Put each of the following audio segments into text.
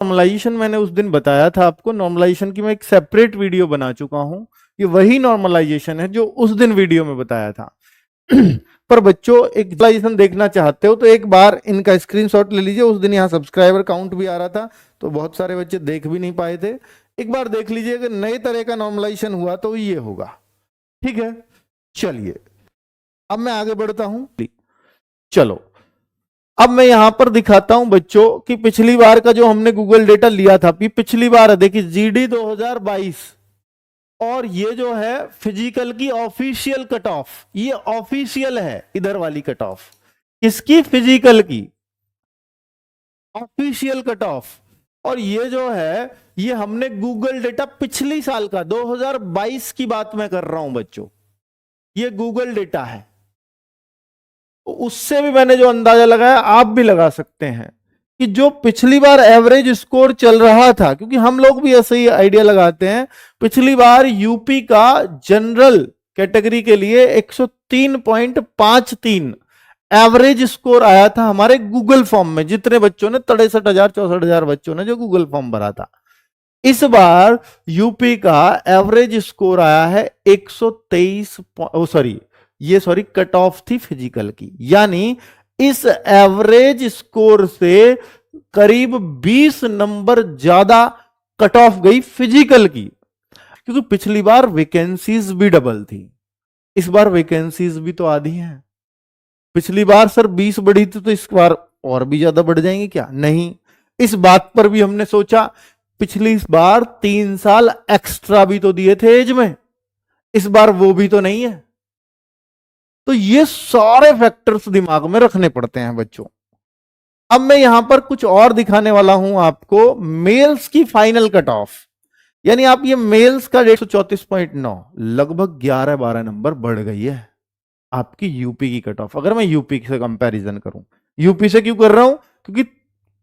Normalisation मैंने उस दिन बताया था आपको, नॉर्मलाइजेशन की मैं एक सेपरेट वीडियो बना चुका हूं। ये वही नॉर्मलाइजेशन है जो उस दिन वीडियो में बताया था। पर बच्चों एक नॉर्मलाइजेशन देखना चाहते हो तो एक बार इनका स्क्रीनशॉट ले लीजिए। उस दिन यहाँ सब्सक्राइबर काउंट भी आ रहा था तो बहुत सारे बच्चे देख भी नहीं पाए थे। एक बार देख लीजिए, अगर नए तरह का नॉर्मलाइजेशन हुआ तो ये होगा। ठीक है, चलिए अब मैं आगे बढ़ता हूं। चलो अब मैं यहां पर दिखाता हूं बच्चों कि पिछली बार का जो हमने गूगल डेटा लिया था, पिछली बार देखिए जीडी 2022, और ये जो है फिजिकल की ऑफिशियल कट ऑफ, ये ऑफिशियल है इधर वाली कट ऑफ। किसकी? फिजिकल की ऑफिशियल कट ऑफ। और ये जो है ये हमने गूगल डेटा पिछली साल का 2022 की बात मैं कर रहा हूं बच्चों, ये गूगल डेटा है। उससे भी मैंने जो अंदाजा लगाया आप भी लगा सकते हैं कि जो पिछली बार एवरेज स्कोर चल रहा था, क्योंकि हम लोग भी ऐसे ही आइडिया लगाते हैं। पिछली बार यूपी का जनरल कैटेगरी के लिए 103.53 एवरेज स्कोर आया था हमारे गूगल फॉर्म में, जितने बच्चों ने 63,000 64,000 बच्चों ने जो गूगल फॉर्म भरा था। इस बार यूपी का एवरेज स्कोर आया है 123, सॉरी कट ऑफ थी फिजिकल की, यानी इस एवरेज स्कोर से करीब 20 नंबर ज्यादा कट ऑफ गई फिजिकल की। क्योंकि पिछली बार वैकेंसीज भी डबल थी, इस बार वैकेंसीज भी तो आधी हैं। पिछली बार सर 20 बढ़ी थी तो इस बार और भी ज्यादा बढ़ जाएंगे क्या? नहीं, इस बात पर भी हमने सोचा। पिछली बार 3 साल एक्स्ट्रा भी तो दिए थे एज में, इस बार वो भी तो नहीं है। तो ये सारे फैक्टर्स दिमाग में रखने पड़ते हैं बच्चों। अब मैं यहां पर कुछ और दिखाने वाला हूं आपको, मेल्स की फाइनल कट ऑफ। यानी आप ये मेल्स का 134.9 लगभग 11-12 नंबर बढ़ गई है आपकी यूपी की कट ऑफ। अगर मैं यूपी से कंपैरिजन करूं, यूपी से क्यों कर रहा हूं? क्योंकि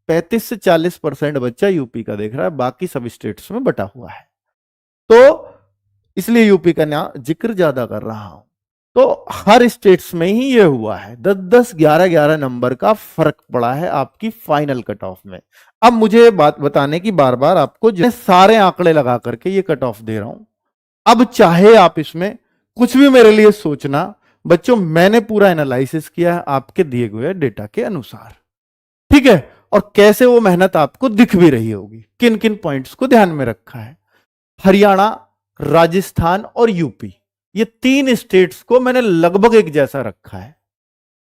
35 से 40% बच्चा यूपी का देख रहा है, बाकी सब स्टेट्स में बटा हुआ है, तो इसलिए यूपी का ना जिक्र ज्यादा कर रहा हूं। तो हर स्टेट्स में ही ये हुआ है, 10-10 11-11 नंबर का फर्क पड़ा है आपकी फाइनल कट ऑफ में। अब मुझे बात बताने की बार बार आपको सारे आंकड़े लगा करके ये कट ऑफ दे रहा हूं। अब चाहे आप इसमें कुछ भी मेरे लिए सोचना बच्चों, मैंने पूरा एनालिसिस किया है आपके दिए हुए डेटा के अनुसार। ठीक है, और कैसे वो मेहनत आपको दिख भी रही होगी, किन किन पॉइंट्स को ध्यान में रखा है। हरियाणा, राजस्थान और यूपी, ये 3 स्टेट्स को मैंने लगभग एक जैसा रखा है।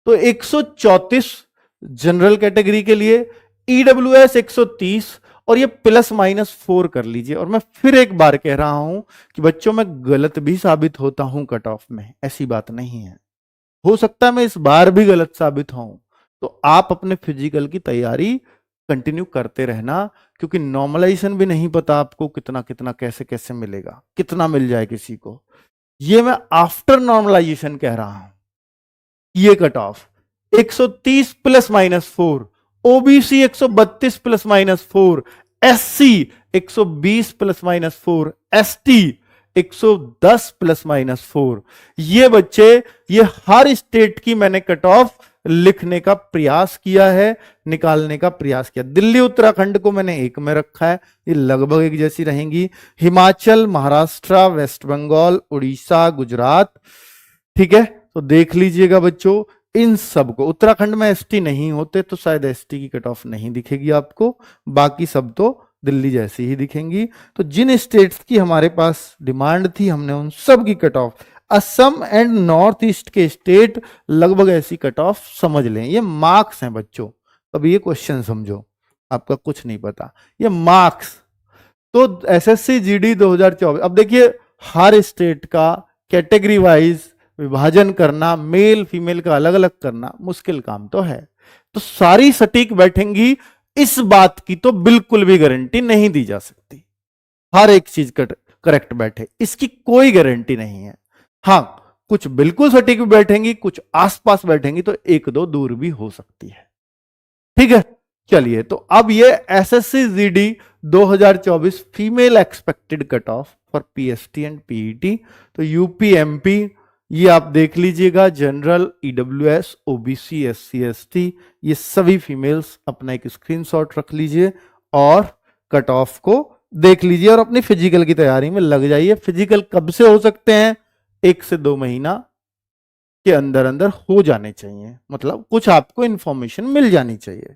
तो 134 जनरल कैटेगरी के लिए, ईडब्ल्यूएस 130, और ये ±4 कर लीजिए। और मैं फिर एक बार कह रहा हूं कि बच्चों मैं गलत भी साबित होता हूं कट ऑफ में, ऐसी बात नहीं है, हो सकता है मैं इस बार भी गलत साबित हूं। तो आप अपने फिजिकल की तैयारी कंटिन्यू करते रहना, क्योंकि नॉर्मलाइजेशन भी नहीं पता आपको कितना कितना कैसे कैसे मिलेगा, कितना मिल जाए किसी को। ये मैं आफ्टर नॉर्मलाइजेशन कह रहा हूं। ये cut off 130 ±4, OBC 132 ±4, SC 120 ±4, ST 110 ±4। ये बच्चे, ये हर स्टेट की मैंने कट ऑफ लिखने का प्रयास किया है, निकालने का प्रयास किया। दिल्ली उत्तराखंड को मैंने एक में रखा है, ये लगभग एक जैसी रहेंगी। हिमाचल, महाराष्ट्र, वेस्ट बंगाल, उड़ीसा, गुजरात, ठीक है। तो देख लीजिएगा बच्चों, इन सब को, उत्तराखंड में एसटी नहीं होते तो शायद एसटी की कट ऑफ नहीं दिखेगी आपको, बाकी सब तो दिल्ली जैसी ही दिखेंगी। तो जिन स्टेट्स की हमारे पास डिमांड थी हमने उन सब की cut off, Assam and north east के स्टेट लगभग ऐसी कट ऑफ समझ लें। ये मार्क्स हैं बच्चों, अब ये क्वेश्चन समझो, आपका कुछ नहीं पता, ये मार्क्स। तो एसएससी जीडी 2024, अब देखिए हर स्टेट का कैटेगरी वाइज विभाजन करना, मेल फीमेल का अलग अलग करना मुश्किल काम तो है। तो सारी सटीक बैठेंगी इस बात की तो बिल्कुल भी गारंटी नहीं दी जा सकती, हर एक चीज करेक्ट बैठे इसकी कोई गारंटी नहीं है। हां, कुछ बिल्कुल सटीक बैठेंगी, कुछ आसपास बैठेंगी, तो 1-2 दूर भी हो सकती है। ठीक है, चलिए तो अब ये SSC GD 2024 female expected cut off for PST and PET. तो यूपी, एमपी, ये आप देख लीजिएगा, general, EWS, OBC, SC, ST, ये सभी फीमेल्स अपना एक स्क्रीनशॉट रख लीजिए और कट ऑफ को देख लीजिए और अपनी फिजिकल की तैयारी में लग जाइए। फिजिकल कब से हो सकते हैं? 1 से 2 महीना के अंदर अंदर हो जाने चाहिए, मतलब कुछ आपको इंफॉर्मेशन मिल जानी चाहिए।